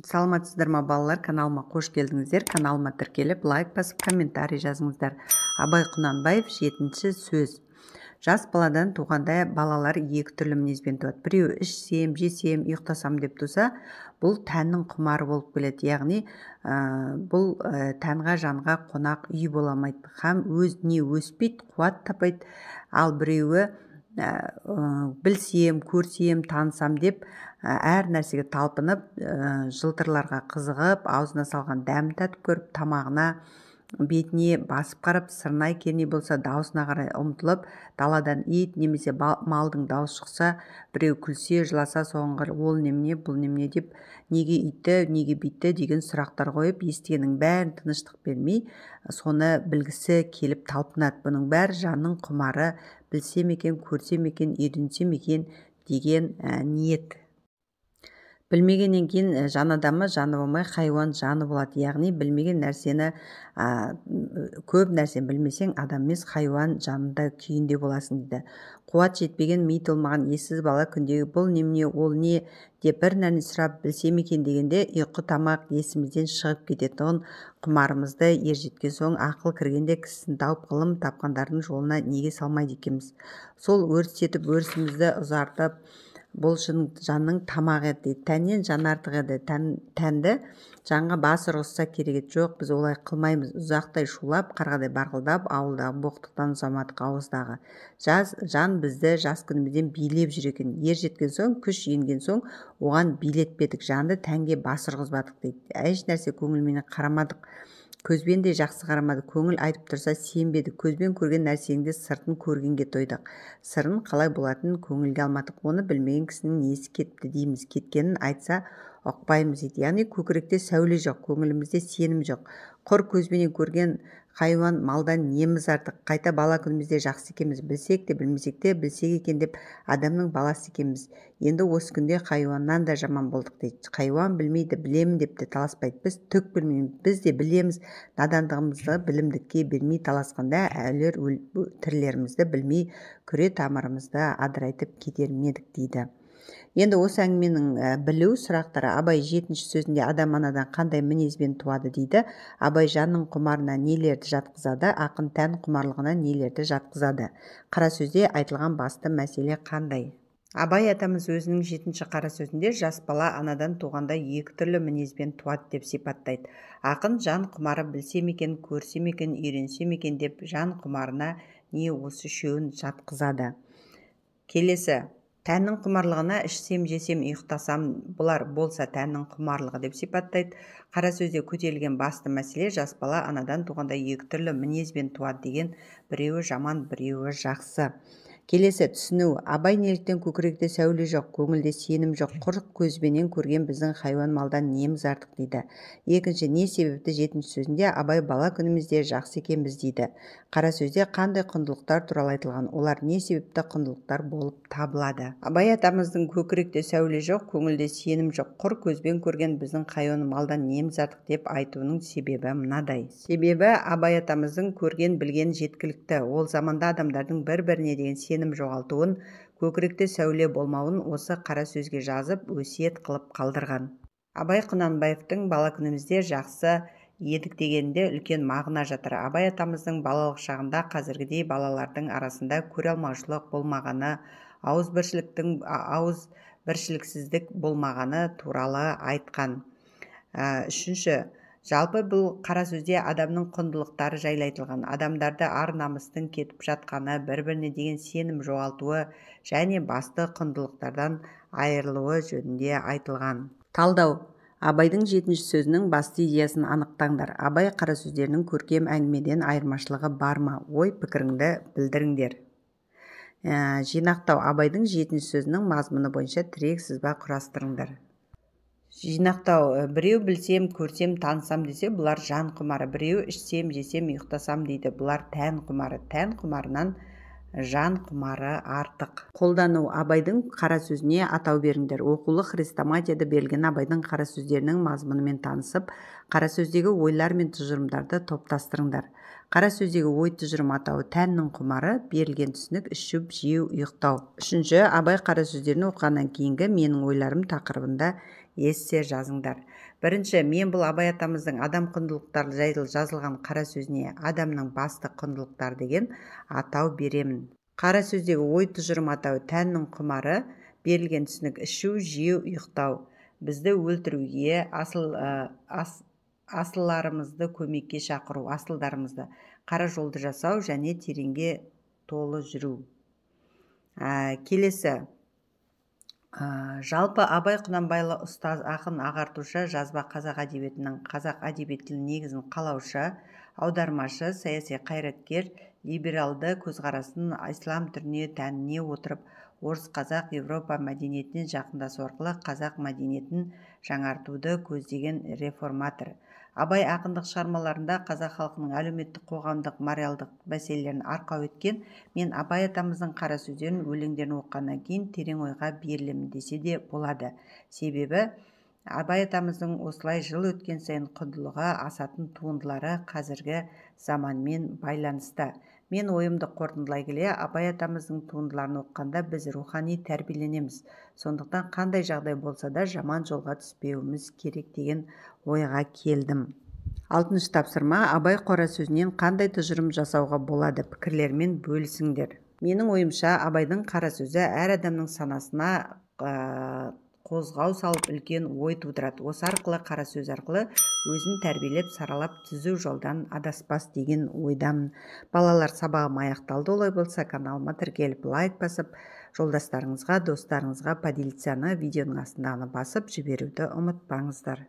Саламатсыздар ма балалар, каналыма қош келдіңіздер. Каналыма тіркеліп, лайк басып, комментарий жазыңыздар. Абай Құнанбаев 7-ші сөз. Жас баладан туғанда балалар екі түрлі мінезбен туады. Біреуі ішсем, жесем, ұйықтасам деп туса, бұл тәннің құмары болып келеді. Яғни бұл тәнға жанға қонақ үй боламайды. Һәм өзіне өспейді, қуат тапайды. Ал біреуі білсем, көрсем, танысам деп әр нәрсеге талпынып, жылтырларға қызығып, аузына салған дәм татып көріп, тамағына, бетіне басып қарап, сырнай керней болса даусына қарай ұмтылып, даладан ит немесе малдың даусы шықса, біреу күлсе, жыласа, соңғы ол немене, бұл немене деп, неге үйтті, неге бүйтті деген сұрақтар қойып, естігеннің бәрін тыныштық бермей, соны білгісі келіп талпынады. Бұның бәрі жанның құмары, білсем екен, көрсем екен, үйренсем екен деген ниет. Білмегеннен кейін жан адамы жаны болмай, хайуан жаны болады. Яғни білмеген нәрсені, көп нәрсені білмесең, адам емес, хайуан жанында күйінде боласың дейді. Қуат жетпеген, ми толмаған ессіз бала күндегі бұл немене, ол не деп бір нәрсе сұрап білсем екен дегенде ұйқы тамақ есімізден шығып кететұғын. Құмарымызды ержеткен соң, ақыл кіргенде кісісін тауып, ғылым тапқандардың жолына неге салмайды екенбіз. Сол өрістетіп, өрісімізді ұзартып, бұл жанның тамағы еді. Тәннен жан артық еді. Тәнді жанға бас ұрғызса керек еді. Жоқ, біз олай қылмаймыз. Ұзақтай шулап, қарғадай барғылдап, ауылдағы боқтықтан ұзамадық ауыздағы. Жан бізді жас күнімізден билеп жүр екен. Ер жеткен соң, күш енген соң, оған билетпедік. Жанды тәнге бас ұрғызбадық дейді. Еш нәрсе көңілменен қарамадық. Көзбен де жақсы қарамады. Көңіл айтып тұрса сенбеді. Көзбен көрген нәрсеңді сыртын көргенге тойдық. Сырын қалай болатынын көңілге алмадық. Оны білмеген кісінің несі кетті дейміз. Кеткенін айтса ұқпаймыз дейді. Яғни көкіректе сәуле жоқ, көңілімізде сенім жоқ. Құр көзбенен көрген хайуан малдан неміз артық. Қайта бала күнімізде жақсы екенбіз. Білсек те, білмесек те, білсек екен деп адамның баласы екенбіз. Енді осы күнде хайуаннан да жаман болдық дейді. Хайуан білмейді, білемін деп те таласпайды. Біз түк білмейміз, біз де білеміз. Надандығымызды білімдікке бермей таласқанда әлер тірлерімізді білмей күре тамырымызды адырайтып кетер медік дейді. Енді осы әңгіменің білу сұрақтары. Абай 7-ші сөзінде адам анадан қандай мінезбен туады дейді. Абай жанның құмарына нелерді жатқызады, ақын тән құмарлығына нелерді жатқызады. Қара сөзде айтылған басты мәселе қандай? Абай атамыз өзінің 7-ші қара сөзінде жас бала анадан туғанда екі түрлі мінезбен туады деп сипаттайды. Ақын жан құмары білсем екен, көрсем екен, үйренсем екен деп жан құмарына не осы үшеуін жатқызады. Келесі, тәннің құмарлығына ішсем, жесем, ұйықтасам, бұлар болса тәннің құмарлығы деп сипаттайды. Қара сөзде көтерілген басты мәселе жас бала анадан туғанда екі түрлі мінезбен туады деген, біреуі жаман, біреуі жақсы. Келесі, түсіну. Абай неліктен көкіректе сәуле жоқ, көңілде сенім жоқ, құр көзбенен көрген біздің хайуан малдан неміз артық дейді. Екінші, не себепті 7-ші сөзінде Абай бала күнімізде жақсы екенбіз дейді. Қара сөзде қандай құндылықтар туралы айтылған, олар не себепті құндылықтар болып табылады. Абай атамыздың көкіректе сәуле жоқ, көңілде сенім жоқ, құр көзбен көрген біздің хайуан малдан неміз артық деп айтуының себебі мынадай. Себебі Абай атамыздың көрген білген жеткілікті. Ол заманда адамдардың бір-біріне деген сенім жоғалтуын, көкіректе сәуле болмауын осы қара сөзге жазып, өсиет қылып қалдырған. Абай Құнанбаевтың бала күнімізде жақсы едік дегенде үлкен мағына жатыр. Абай атамыздың балалық шағында қазіргідей балалардың арасында көре алмаушылық болмағаны, ауызбіршіліксіздік болмағаны туралы айтқан. Үшінші, жалпы бұл қара сөзде адамның құндылықтары жайлы айтылған. Адамдарды ар намыстың кетіп жатқаны, бір-біріне деген сенім жоғалтуы және басты құндылықтардан айырылуы жөнінде айтылған. Талдау. Абайдың 7-ші сөзінің басты идеясын анықтаңдар. Абай қара сөздерінің көркем әңгімеден айырмашылығы бар ма? Ой, пікіріңді білдіріңдер. Жинақтау. Абайдың 7-ші сөзінің мазмұны бойынша тірек сызба құрастырыңдар. Жинақтау. Біреу білсем, көрсем, танысам десе, бұлар жан құмары. Біреу ішсем, жесем, ұйықтасам дейді. Бұлар тән құмары. Тән құмарынан жан құмары артық. Қолдану. Абайдың қара сөзіне атау беріңдер. Оқулы хрестоматияда берілген Абайдың қара сөздерінің мазмұнымен танысып, қара сөздегі ойлар мен тұжырымдарды топтастырыңдар. Қара сөздегі ой тұжырым атауы тәннің құмары, берілген түсінік ішіп, жеу, ұйықтау. Үшінші, Абай қара сөздерін оқығаннан кейінгі менің ойларым тақырыбында эссе жазыңдар. Бірінші, мен бұл Абай атамыздың адам құндылықтары жайлы жазылған қара сөзіне адамның басты құндылықтар деген атау беремін. Қара сөздегі ой тұжырым атауы тәннің құмары, берілген түсінік ішу, жеу, ұйықтау, бізді өлтіруге, асылдарымызды көмекке шақыру, асылдарымызды қара жолды жасау және тереңге толы жүру. Келесі, жалпы Абай Құнанбайұлы ұстаз, ақын, ағартушы, жазба қазақ әдебиетінің қазақ әдебиет тілінің негізін қалаушы, аудармашы, саяси қайраткер, либералды көзқарасын ислам түріне тәніне отырып, орыс қазақ Европа мәдениетінен жақындасу арқылы қазақ мәдениетін жаңартуды көздеген реформатор. Абай ақындық шығармаларында қазақ халқының әлеуметтік, қоғамдық, моральдық мәселелерін арқау еткен. Мен Абай атамыздың қара сөздерін, өлеңдерін оқығаннан кейін терең ойға берілемін десе де болады. Себебі Абай атамыздың осылай жыл өткен сайын құндылығы асатын туындылары қазіргі заманмен байланысты. Мен ойымды қорытындылай келе, Абай атамыздың туындыларын оқығанда біз рухани тәрбиеленеміз. Сондықтан қандай жағдай болса да жаман жолға түспеуіміз керек деген ойға келдім. 6-шы тапсырма, Абай қора сөзінен қандай тұжырым жасауға болады? Пікірлермен бөлісіңдер. Менің ойымша, Абайдың қара сөзі әр адамның санасына қозғау салып үлкен ой тудырады. Осы арқылы, қара сөз арқылы өзін тәрбиелеп, саралап түзу жолдан адаспас деген ойдамын. Балалар, сабағым аяқталды. Олай болса, каналыма тіркеліп лайк басып, жолдастарыңызға, достарыңызға поделицияны видеоның астындағыны басып жіберуді ұмытпаңыздар.